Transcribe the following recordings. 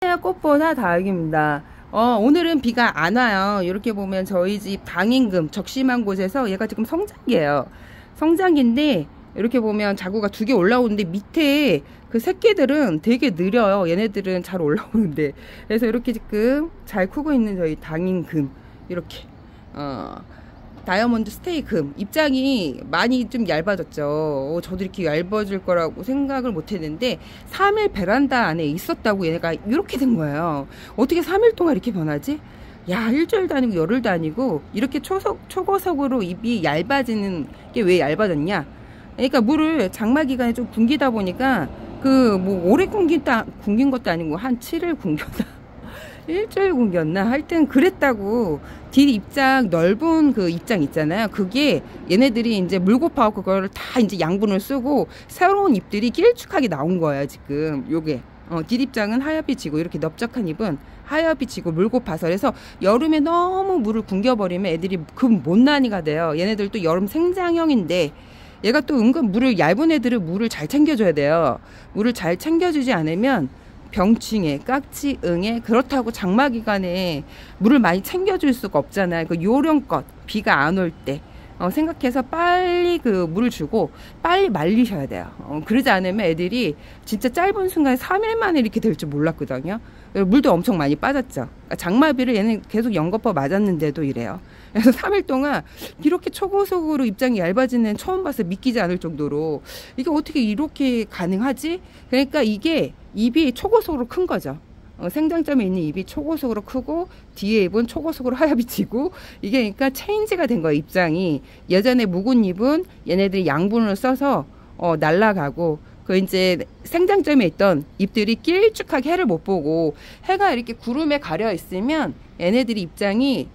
꽃보다 다육입니다. 오늘은 비가 안 와요. 이렇게 보면 저희 집 방임금 적심한 곳에서 얘가 지금 성장기예요. 성장기인데 이렇게 보면 자구가 2개 올라오는데 밑에 그 새끼들은 되게 느려요. 얘네들은 잘 올라오는데. 그래서 이렇게 지금 잘 크고 있는 저희 방임금 이렇게 다이아몬드 스테이금 입장이 많이 좀 얇아졌죠. 저도 이렇게 얇아질 거라고 생각을 못 했는데 3일 베란다 안에 있었다고 얘가 이렇게 된 거예요. 어떻게 3일 동안 이렇게 변하지? 야, 일주일도 아니고 열흘도 아니고 이렇게 초고속으로 잎이 얇아지는 게 왜 얇아졌냐? 그러니까 물을 장마 기간에 좀 굶기다 보니까 그 뭐 오래 굶긴 것도 아니고 한 7일 굶겼다. 일주일 굶겼나? 하여튼 그랬다고. 뒷 입장 넓은 그 입장 있잖아요. 그게 얘네들이 이제 물고파고 그거를 다 이제 양분을 쓰고 새로운 잎들이 길쭉하게 나온 거예요. 지금 요게 뒷 입장은 하엽이 지고 이렇게 넓적한 잎은 하엽이 지고 물고파서 그래서 여름에 너무 물을 굶겨버리면 애들이 금 못난이가 돼요. 얘네들도 여름 생장형인데 얘가 또 은근 물을 얇은 애들은 물을 잘 챙겨줘야 돼요. 물을 잘 챙겨주지 않으면 병충해, 깍지, 응애. 그렇다고 장마 기간에 물을 많이 챙겨줄 수가 없잖아요. 그 요령껏 비가 안 올 때 생각해서 빨리 그 물을 주고 빨리 말리셔야 돼요. 그러지 않으면 애들이 진짜 짧은 순간에 3일 만에 이렇게 될 줄 몰랐거든요. 물도 엄청 많이 빠졌죠. 장마비를 얘는 계속 연거푸 맞았는데도 이래요. 그래서 3일 동안 이렇게 초고속으로 입장이 얇아지는 애는 처음 봐서 믿기지 않을 정도로 이게 어떻게 이렇게 가능하지? 그러니까 이게 잎이 초고속으로 큰 거죠. 생장점에 있는 잎이 초고속으로 크고 뒤에 잎은 초고속으로 하얗이 지고 이게 그러니까 체인지가 된 거예요. 입장이 예전에 묵은 잎은 얘네들이 양분을 써서 날아가고 그 이제 생장점에 있던 잎들이 길쭉하게 해를 못 보고 해가 이렇게 구름에 가려 있으면 얘네들이 입장이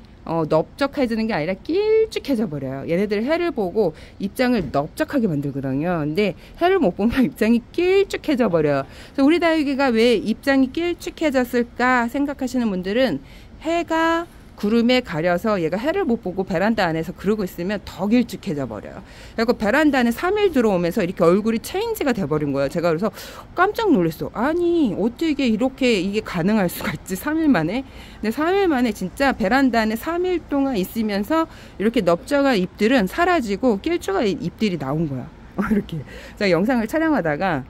넓적해지는 게 아니라 길쭉해져 버려요. 얘네들 해를 보고 입장을 넓적하게 만들거든요. 근데 해를 못 보면 입장이 길쭉해져 버려요. 그래서 우리 다육이가 왜 입장이 길쭉해졌을까 생각하시는 분들은 해가 구름에 가려서 얘가 해를 못 보고 베란다 안에서 그러고 있으면 더 길쭉해져 버려요. 그리고 베란다 안에 3일 들어오면서 이렇게 얼굴이 체인지가 돼버린 거예요. 제가 그래서 깜짝 놀랐어. 아니 어떻게 이렇게 이게 가능할 수가 있지 3일 만에. 근데 3일 만에 진짜 베란다 안에 3일 동안 있으면서 이렇게 넓적한 잎들은 사라지고 길쭉한 잎들이 나온 거야. 이렇게 제가 영상을 촬영하다가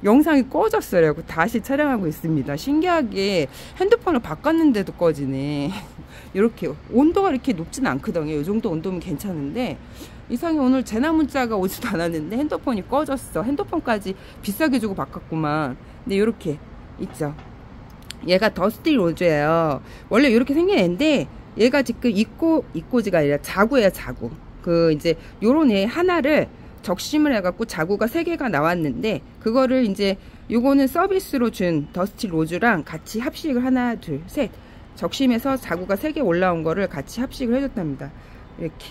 영상이 꺼졌어요. 다시 촬영하고 있습니다. 신기하게 핸드폰을 바꿨는데도 꺼지네. 이렇게 온도가 이렇게 높지는 않거든요. 이 정도 온도면 괜찮은데 이상해. 오늘 재난 문자가 오지도 않았는데 핸드폰이 꺼졌어. 핸드폰까지 비싸게 주고 바꿨구만. 근데 이렇게 있죠. 얘가 더스티 로즈예요. 원래 이렇게 생긴 애인데 얘가 지금 이꼬지가 아니라 자구예요. 자구. 그 이제 요런 애 하나를 적심을 해갖고 자구가 3개가 나왔는데 그거를 이제 요거는 서비스로 준 더스티 로즈랑 같이 합식을 하나 둘 셋 적심해서 자구가 3개 올라온 거를 같이 합식을 해줬답니다. 이렇게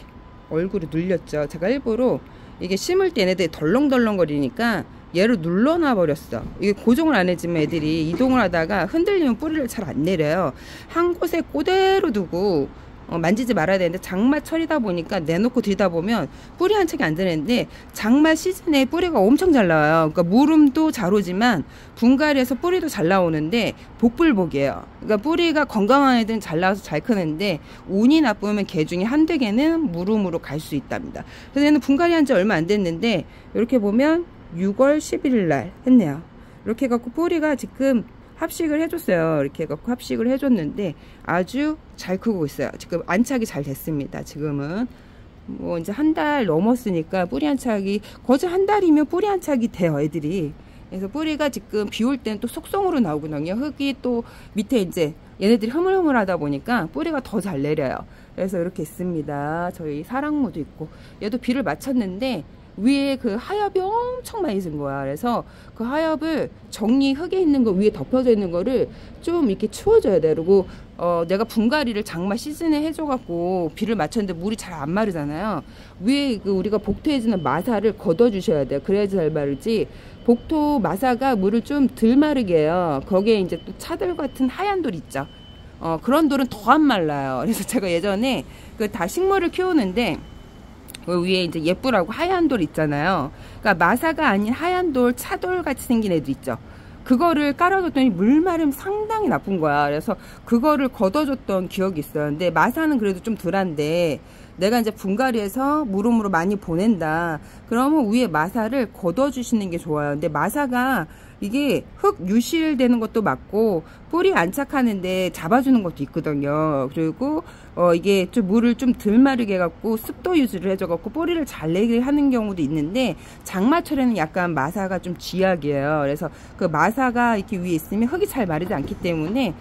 얼굴을 눌렸죠. 제가 일부러 이게 심을 때 얘네들이 덜렁덜렁 거리니까 얘를 눌러놔 버렸어. 이게 고정을 안 해주면 애들이 이동을 하다가 흔들리면 뿌리를 잘 안 내려요. 한 곳에 그대로 두고 만지지 말아야 되는데 장마철이다 보니까 내놓고 들이다 보면 뿌리 한 척이 안 되는데 장마 시즌에 뿌리가 엄청 잘 나와요. 그러니까 무름도 잘 오지만 분갈이에서 뿌리도 잘 나오는데 복불복이에요. 그러니까 뿌리가 건강한 애들은 잘 나와서 잘 크는데 운이 나쁘면 개 중에 한두 개는 무름으로 갈 수 있답니다. 그래서 얘는 분갈이 한 지 얼마 안 됐는데 이렇게 보면 6월 11일 날 했네요. 이렇게 해갖고 뿌리가 지금 합식을 해줬어요. 이렇게 해갖고 합식을 해줬는데 아주 잘 크고 있어요. 지금 안착이 잘 됐습니다. 지금은 뭐 이제 한 달 넘었으니까 뿌리 안착이 거의 한 달이면 뿌리 안착이 돼요. 애들이. 그래서 뿌리가 지금 비 올 때는 또 속성으로 나오거든요. 흙이 또 밑에 이제 얘네들이 흐물흐물하다 보니까 뿌리가 더 잘 내려요. 그래서 이렇게 있습니다. 저희 사랑무도 있고 얘도 비를 맞췄는데 위에 그 하엽이 엄청 많이 진 거야. 그래서 그 하엽을 흙에 있는 거 위에 덮여져 있는 거를 좀 이렇게 치워줘야 돼. 그리고 내가 분갈이를 장마 시즌에 해줘갖고 비를 맞췄는데 물이 잘 안 마르잖아요. 위에 그 우리가 복토해지는 마사를 걷어주셔야 돼요. 그래야지 잘 마르지. 복토 마사가 물을 좀 덜 마르게 해요. 거기에 이제 또 차돌 같은 하얀 돌 있죠. 그런 돌은 더 안 말라요. 그래서 제가 예전에 그 다 식물을 키우는데 그 위에 이제 예쁘라고 하얀 돌 있잖아요. 그러니까 마사가 아닌 하얀 돌, 차돌 같이 생긴 애들 있죠. 그거를 깔아줬더니 물마름 상당히 나쁜 거야. 그래서 그거를 걷어줬던 기억이 있어요. 근데 마사는 그래도 좀 덜한데 내가 이제 분갈이해서 물음으로 많이 보낸다. 그러면 위에 마사를 걷어주시는 게 좋아요. 근데 마사가 이게 흙 유실되는 것도 맞고 뿌리 안착하는데 잡아주는 것도 있거든요. 그리고 이게 좀 물을 좀 덜 마르게 해갖고 습도 유지를 해줘갖고 뿌리를 잘 내게 하는 경우도 있는데 장마철에는 약간 마사가 좀 쥐약이에요. 그래서 그 마사가 이렇게 위에 있으면 흙이 잘 마르지 않기 때문에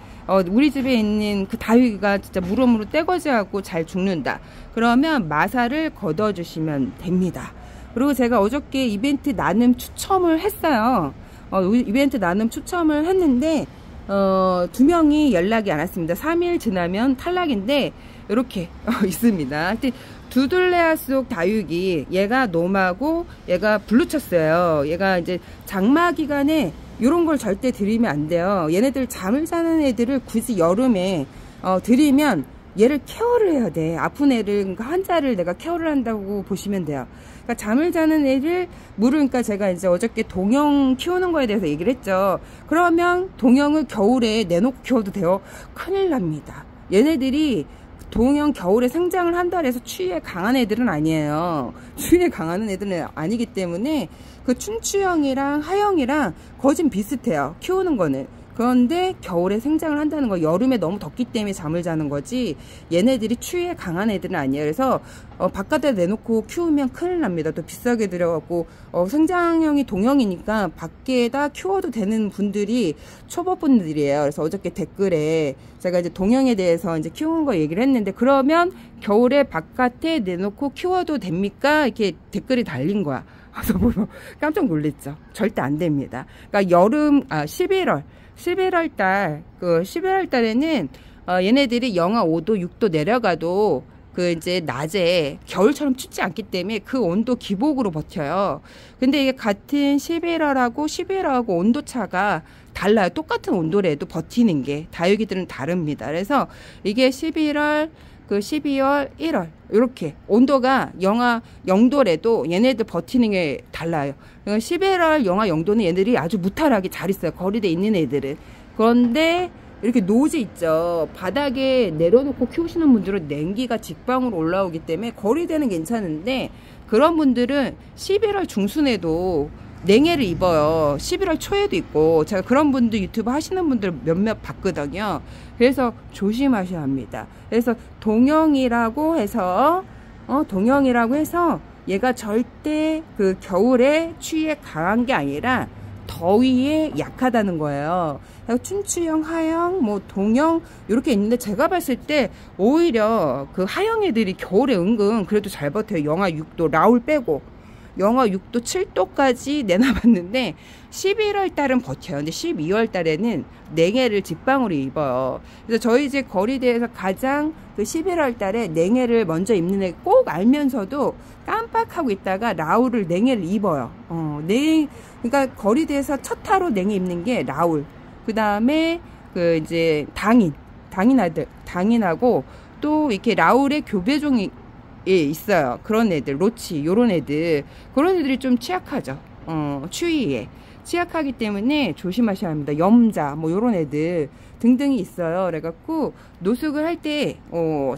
우리 집에 있는 그 다육이가 진짜 물음으로 떼거지하고 잘 죽는다. 그러면 마사를 걷어주시면 됩니다. 그리고 제가 어저께 이벤트 나눔 추첨을 했어요. 이벤트 나눔 추첨을 했는데 2명이 연락이 안 왔습니다. 3일 지나면 탈락인데 이렇게 있습니다. 하여튼 두들레아 속 다육이 얘가 놈하고 얘가 블루쳤어요. 얘가 이제 장마 기간에 이런 걸 절대 들이면 안 돼요. 얘네들 잠을 자는 애들을 굳이 여름에 들이면 얘를 케어를 해야 돼. 아픈 애를, 그러니까 환자를 내가 케어를 한다고 보시면 돼요. 그러니까 잠을 자는 애를 그러니까 제가 이제 어저께 동영 키우는 거에 대해서 얘기를 했죠. 그러면 동영을 겨울에 내놓고 키워도 돼요? 큰일 납니다. 얘네들이 동영 겨울에 생장을 한다 해서 추위에 강한 애들은 아니에요. 추위에 강한 애들은 아니기 때문에 그 춘추형이랑 하형이랑 거진 비슷해요. 키우는 거는. 그런데 겨울에 생장을 한다는 거, 여름에 너무 덥기 때문에 잠을 자는 거지 얘네들이 추위에 강한 애들은 아니에요. 그래서 바깥에 내놓고 키우면 큰일 납니다. 또 비싸게 들여갖고 생장형이 동형이니까 밖에다 키워도 되는 분들이 초보분들이에요. 그래서 어저께 댓글에 제가 이제 동형에 대해서 이제 키우는 거 얘기를 했는데, 그러면 겨울에 바깥에 내놓고 키워도 됩니까? 이렇게 댓글이 달린 거야. 그래서 보면 깜짝 놀랐죠. 절대 안 됩니다. 그러니까 11월 달, 11월 달에는, 얘네들이 영하 5도, 6도 내려가도, 이제 낮에 겨울처럼 춥지 않기 때문에 그 온도 기복으로 버텨요. 근데 이게 같은 11월하고 11월하고 온도 차가 달라요. 똑같은 온도라도 버티는 게. 다육이들은 다릅니다. 그래서 이게 11월, 12월, 1월 이렇게 온도가 영하 0도래도 얘네들 버티는 게 달라요. 11월 영하 0도는 얘네들이 아주 무탈하게 잘 있어요. 거리대 있는 애들은. 그런데 이렇게 노지 있죠. 바닥에 내려놓고 키우시는 분들은 냉기가 직방으로 올라오기 때문에 거리대는 괜찮은데, 그런 분들은 11월 중순에도 냉해를 입어요. 11월 초에도 있고. 제가 그런 분들 유튜브 하시는 분들 몇몇 봤거든요. 그래서 조심하셔야 합니다. 그래서 동형이라고 해서 얘가 절대 겨울에 추위에 강한 게 아니라 더위에 약하다는 거예요. 춘추형, 하형, 동형 이렇게 있는데, 제가 봤을 때 오히려 그 하형 애들이 겨울에 은근 그래도 잘 버텨요. 영하 6도 라울 빼고 영하 6도 7도까지 내놔봤는데 11월 달은 버텨요. 근데 12월 달에는 냉해를 직방으로 입어요. 그래서 저희 집 거리대에서 가장 11월 달에 냉해를 먼저 입는 애 꼭 알면서도 깜빡하고 있다가 라울을 냉해를 입어요. 그러니까 거리대에서 첫 타로 냉해 입는 게 라울. 그 다음에 이제 당인하고 또 이렇게 라울의 교배종이 있어요. 그런 애들, 로치, 요런 애들, 그런 애들이 좀 취약하죠. 추위에 취약하기 때문에 조심하셔야 합니다. 염자, 요런 애들 등등이 있어요. 그래갖고 노숙을 할 때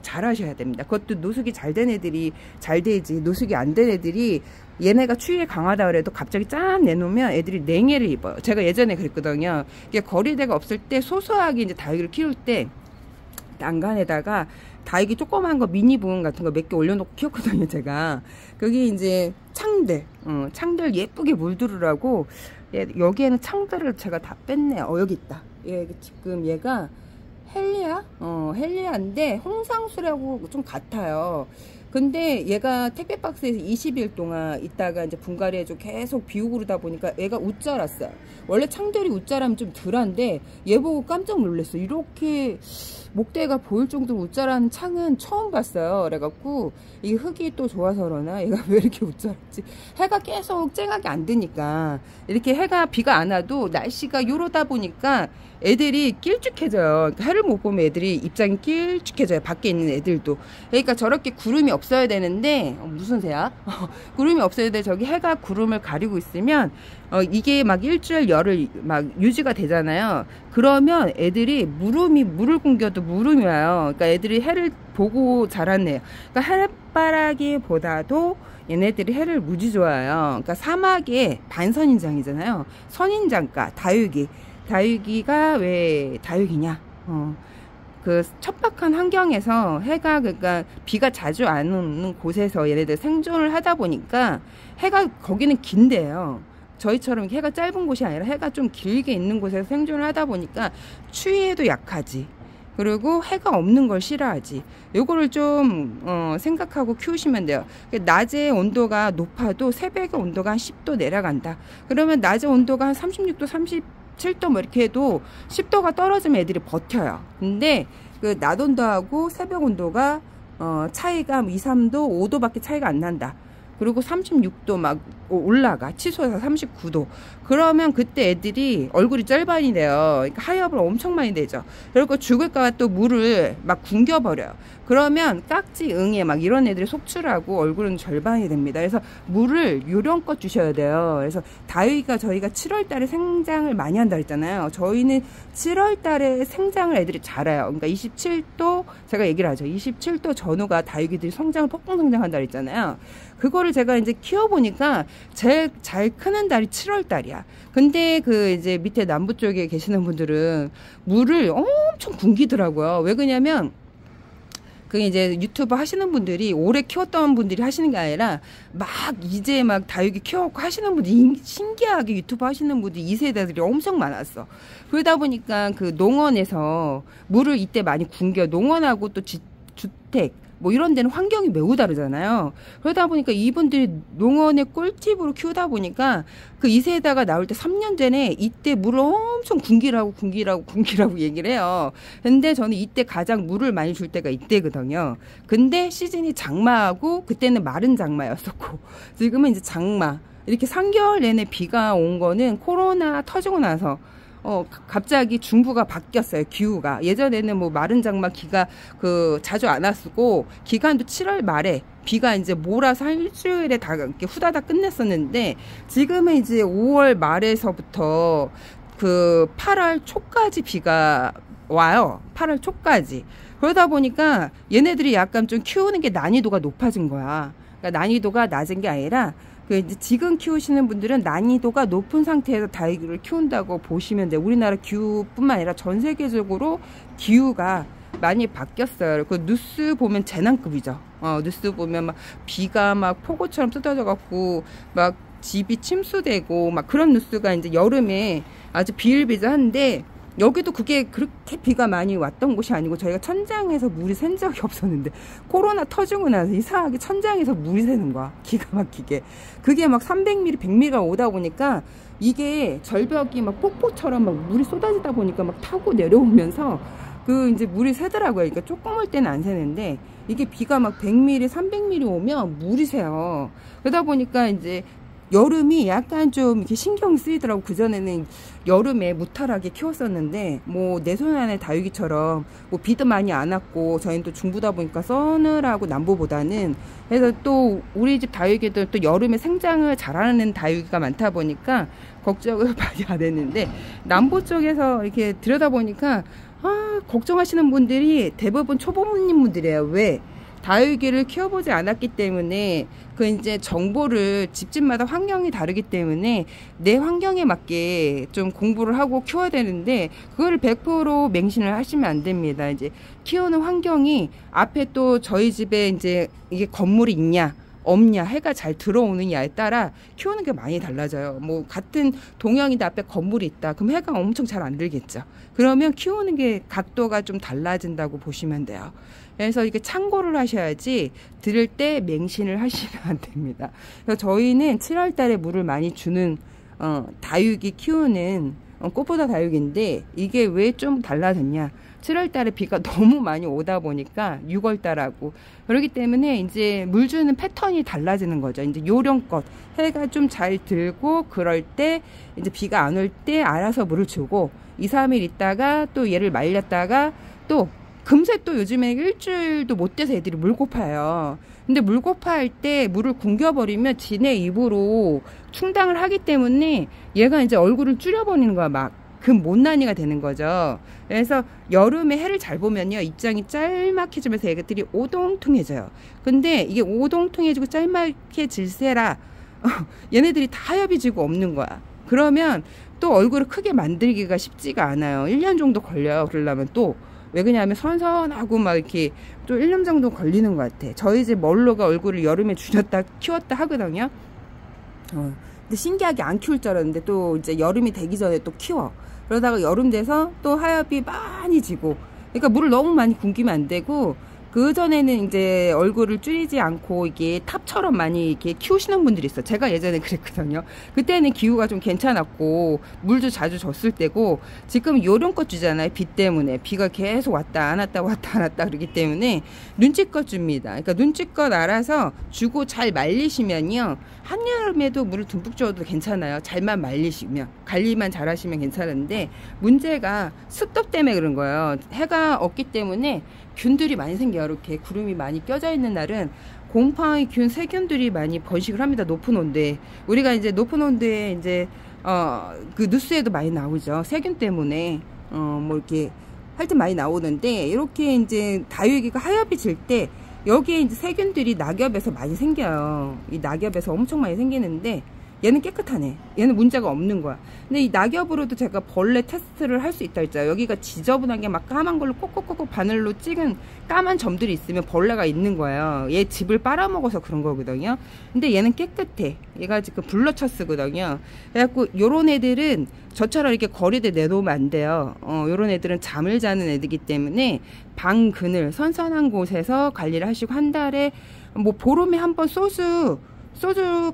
잘 하셔야 됩니다. 그것도 노숙이 잘 된 애들이 잘 되지, 노숙이 안 된 애들이 얘네가 추위에 강하다 그래도 갑자기 짠 내놓으면 애들이 냉해를 입어요. 제가 예전에 그랬거든요. 이게 거리대가 없을 때 소소하게 이제 다육이를 키울 때 난간에다가 다육이 조그만 거 미니 부은 같은 거 몇 개 올려놓고 키웠거든요. 제가 거기 이제 창들 예쁘게 물들으라고, 여기에는 창들을 제가 다 뺐네요. 여기 있다. 지금 얘가 헬리아인데 홍상수라고 좀 같아요. 근데 얘가 택배 박스에서 20일 동안 있다가 이제 분갈이 해주고 계속 비우고 그러다 보니까 얘가 웃자랐어요. 원래 창들이 웃자라면 좀 덜한데 얘 보고 깜짝 놀랐어요. 이렇게 목대가 보일 정도로 웃자라는 창은 처음 봤어요. 그래갖고 이 흙이 또 좋아서 그러나 얘가 왜 이렇게 웃자랐지? 해가 계속 쨍하게 안 드니까, 이렇게 비가 안 와도 날씨가 요러다 보니까 애들이 길쭉해져요. 그러니까 해를 못 보면 애들이 입장이 길쭉해져요. 밖에 있는 애들도. 그러니까 저렇게 구름이 없어야 되는데 무슨 새야? 구름이 없어야 돼. 저기 해가 구름을 가리고 있으면 이게 막 일주일 열흘 막 유지가 되잖아요. 그러면 애들이 물을 굶겨도 무름이 와요. 그러니까 애들이 해를 보고 자랐네요. 그러니까 햇바라기보다도 얘네들이 해를 무지 좋아해요. 그러니까 사막의 반선인장이잖아요. 선인장가 다육이가 왜 다육이냐? 그 척박한 환경에서 해가 그러니까 비가 자주 안 오는 곳에서 얘네들 생존을 하다 보니까 해가 거기는 긴데요. 저희처럼 해가 짧은 곳이 아니라 해가 좀 길게 있는 곳에서 생존을 하다 보니까 추위에도 약하지. 그리고 해가 없는 걸 싫어하지. 요거를 좀 생각하고 키우시면 돼요. 낮에 온도가 높아도 새벽에 온도가 한 10도 내려간다. 그러면 낮에 온도가 한 36도 37도 뭐 이렇게 해도 10도가 떨어지면 애들이 버텨요. 근데 그 낮 온도하고 새벽 온도가 차이가 2, 3도 5도밖에 차이가 안 난다. 그리고 36도 막 올라가. 치솟아서 39도. 그러면 그때 애들이 얼굴이 쩔반이 돼요. 그러니까 하엽을 엄청 많이 내죠. 그리고 죽을까봐 또 물을 막 굶겨버려요. 그러면 깍지, 응애 막 이런 애들이 속출하고 얼굴은 절반이 됩니다. 그래서 물을 요령껏 주셔야 돼요. 그래서 다육이가 저희가 7월 달에 생장을 많이 한다 했잖아요. 저희는 7월 달에 생장을 애들이 잘해요. 그러니까 27도, 제가 얘기를 하죠. 27도 전후가 다육이들이 성장을 폭풍 성장한다 했잖아요. 그거를 제가 이제 키워보니까 제일 잘 크는 달이 7월 달이야. 근데 그 이제 밑에 남부 쪽에 계시는 분들은 물을 엄청 굶기더라고요. 왜 그러냐면 그 이제 유튜브 하시는 분들이 오래 키웠던 분들이 하시는 게 아니라 막 이제 막 다육이 키워갖고 하시는 분들이 신기하게 유튜브 하시는 분들이 2세대들이 엄청 많았어. 그러다 보니까 그 농원에서 물을 이때 많이 굶겨. 농원하고 또 주택 뭐 이런 데는 환경이 매우 다르잖아요. 그러다 보니까 이분들이 농원의 꿀팁으로 키우다 보니까 그 2세대가 나올 때 3년 전에 이때 물을 엄청 굶기라고 얘기를 해요. 근데 저는 이때 가장 물을 많이 줄 때가 이때거든요. 근데 시즌이 장마하고 그때는 마른 장마였었고 지금은 이제 장마. 이렇게 3개월 내내 비가 온 거는 코로나 터지고 나서 갑자기 중부가 바뀌었어요. 기후가. 예전에는 뭐 마른 장마 기가 자주 안 왔고, 기간도 7월 말에 비가 이제 몰아서 한 일주일에 다 이렇게 후다닥 끝냈었는데, 지금은 이제 5월 말에서부터 8월 초까지 비가 와요. 8월 초까지. 그러다 보니까 얘네들이 약간 좀 키우는 게 난이도가 높아진 거야. 그러니까 난이도가 낮은 게 아니라, 이제 지금 키우시는 분들은 난이도가 높은 상태에서 다육이를 키운다고 보시면 돼요. 우리나라 기후뿐만 아니라 전 세계적으로 기후가 많이 바뀌었어요. 그 뉴스 보면 재난급이죠. 뉴스 보면 막 비가 막 폭우처럼 쏟아져 갖고 막 집이 침수되고 막 그런 뉴스가 이제 여름에 아주 비일비재한데, 여기도 그게 그렇게 비가 많이 왔던 곳이 아니고 저희가 천장에서 물이 샌 적이 없었는데 코로나 터지고 나서 이상하게 천장에서 물이 새는 거야. 기가 막히게. 그게 막 300mm, 100mm가 오다 보니까 이게 절벽이 막 폭포처럼 막 물이 쏟아지다 보니까 막 타고 내려오면서 이제 물이 새더라고요. 그러니까 조금 올 때는 안 새는데 이게 비가 막 100mm, 300mm 오면 물이 새요. 그러다 보니까 이제 여름이 약간 좀 이렇게 신경 쓰이더라고. 그전에는 여름에 무탈하게 키웠었는데, 뭐, 내 손 안에 다육이처럼, 뭐, 비도 많이 안 왔고, 저희는 또 중부다 보니까 서늘하고 남부보다는, 그래서 또, 우리 집 다육이들 또 여름에 생장을 잘하는 다육이가 많다 보니까, 걱정을 많이 안 했는데, 남부 쪽에서 이렇게 들여다보니까, 걱정하시는 분들이 대부분 초보님 분들이에요. 왜? 다육이를 키워보지 않았기 때문에 이제 정보를 집집마다 환경이 다르기 때문에 내 환경에 맞게 좀 공부를 하고 키워야 되는데 그거를 100% 맹신을 하시면 안 됩니다. 이제 키우는 환경이 앞에 또 저희 집에 이제 이게 건물이 있냐 없냐, 해가 잘 들어오느냐에 따라 키우는 게 많이 달라져요. 뭐 같은 동양인데 앞에 건물이 있다. 그럼 해가 엄청 잘 안 들겠죠. 그러면 키우는 게 각도가 좀 달라진다고 보시면 돼요. 그래서 이게 참고를 하셔야지 들을 때 맹신을 하시면 안 됩니다. 그래서 저희는 7월 달에 물을 많이 주는 다육이 키우는 꽃보다 다육인데 이게 왜 좀 달라졌냐. 7월 달에 비가 너무 많이 오다 보니까 6월 달하고 그렇기 때문에 이제 물 주는 패턴이 달라지는 거죠. 이제 요령껏 해가 좀 잘 들고 그럴 때 이제 비가 안 올 때 알아서 물을 주고 2, 3일 있다가 또 얘를 말렸다가 또 금세 또 요즘에 일주일도 못 돼서 애들이 물 고파요. 근데 물고파 할 때 물을 굶겨버리면 지네 입으로 충당을 하기 때문에 얘가 이제 얼굴을 줄여버리는 거야. 막 금못난이가 되는 거죠. 그래서 여름에 해를 잘 보면요, 입장이 짤막해지면서 애들이 오동통해져요. 근데 이게 오동통해지고 짤막해질세라 얘네들이 다 하엽이 지고 없는 거야. 그러면 또 얼굴을 크게 만들기가 쉽지가 않아요. 1년 정도 걸려요. 그러려면 또. 왜 그러냐면 선선하고 막 이렇게 또 1년 정도 걸리는 것 같아. 저희 집 멀로가 얼굴을 여름에 줄였다 키웠다 하거든요. 근데 신기하게 안 키울 줄 알았는데 또 이제 여름이 되기 전에 또 키워. 그러다가 여름 돼서 또 하엽이 많이 지고. 그러니까 물을 너무 많이 굶기면 안 되고, 그 전에는 이제 얼굴을 줄이지 않고 이게 탑처럼 많이 이렇게 키우시는 분들이 있어. 제가 예전에 그랬거든요. 그때는 기후가 좀 괜찮았고 물도 자주 줬을 때고, 지금 요령껏 주잖아요. 비 때문에 비가 계속 왔다 안 왔다 왔다 안 왔다 그러기 때문에 눈치껏 줍니다. 그러니까 눈치껏 알아서 주고 잘 말리시면요, 한여름에도 물을 듬뿍 줘도 괜찮아요. 잘만 말리시면, 관리만 잘 하시면 괜찮은데, 문제가 습도 때문에 그런 거예요. 해가 없기 때문에 균들이 많이 생겨요. 이렇게 구름이 많이 껴져 있는 날은 곰팡이 균, 세균들이 많이 번식을 합니다. 높은 온도에. 우리가 이제 높은 온도에 이제 그 뉴스에도 많이 나오죠. 세균 때문에 뭐 이렇게 하여튼 많이 나오는데, 이렇게 이제 다육이가 하엽이 질 때 여기에 이제 세균들이 낙엽에서 많이 생겨요. 이 낙엽에서 엄청 많이 생기는데 얘는 깨끗하네. 얘는 문제가 없는 거야. 근데 이 낙엽으로도 제가 벌레 테스트를 할 수 있다 했잖아요. 여기가 지저분하게 막 까만 걸로 꼭꼭꼭꼭 바늘로 찍은 까만 점들이 있으면 벌레가 있는 거예요. 얘 집을 빨아먹어서 그런 거거든요. 근데 얘는 깨끗해. 얘가 지금 블러처스거든요. 그래갖고 요런 애들은 저처럼 이렇게 거리대 내놓으면 안 돼요. 요런 애들은 잠을 자는 애들이기 때문에 방 그늘 선선한 곳에서 관리를 하시고, 한 달에 뭐 보름에 한 번 소주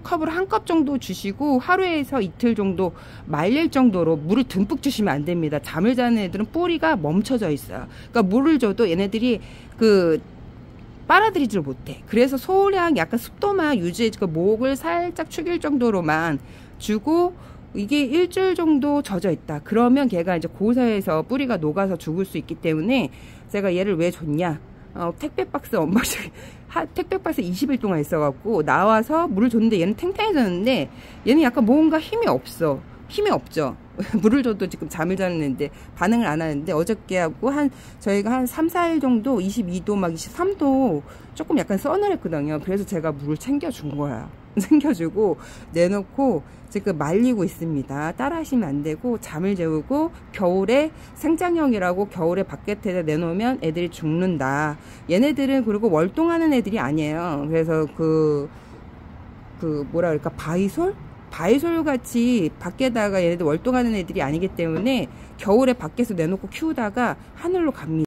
컵을 한 컵 정도 주시고 하루에서 이틀 정도 말릴 정도로 물을 듬뿍 주시면 안 됩니다. 잠을 자는 애들은 뿌리가 멈춰져 있어요. 그러니까 물을 줘도 얘네들이 빨아들이지를 못해. 그래서 소량 약간 습도만 유지해주고 목을 살짝 축일 정도로만 주고, 이게 일주일 정도 젖어 있다 그러면 걔가 이제 고사해서 뿌리가 녹아서 죽을 수 있기 때문에 제가 얘를 왜 줬냐, 택배 박스 엄마씩 택배 박스 20일 동안 있어갖고 나와서 물을 줬는데 얘는 탱탱해졌는데, 얘는 약간 뭔가 힘이 없죠. 물을 줘도 지금 잠을 자는 애인데 반응을 안 하는데, 어저께 하고 저희가 한 3, 4일 정도 22도 막 23도 조금 약간 서늘했거든요. 그래서 제가 물을 챙겨준 거야. 챙겨주고 내놓고 지금 말리고 있습니다. 따라 하시면 안 되고, 잠을 재우고 겨울에 생장형이라고 겨울에 바깥에 내놓으면 애들이 죽는다. 얘네들은 그리고 월동하는 애들이 아니에요. 그래서 뭐라 그럴까, 바이솔 같이 밖에다가 얘네들 월동하는 애들이 아니기 때문에 겨울에 밖에서 내놓고 키우다가 하늘로 갑니다.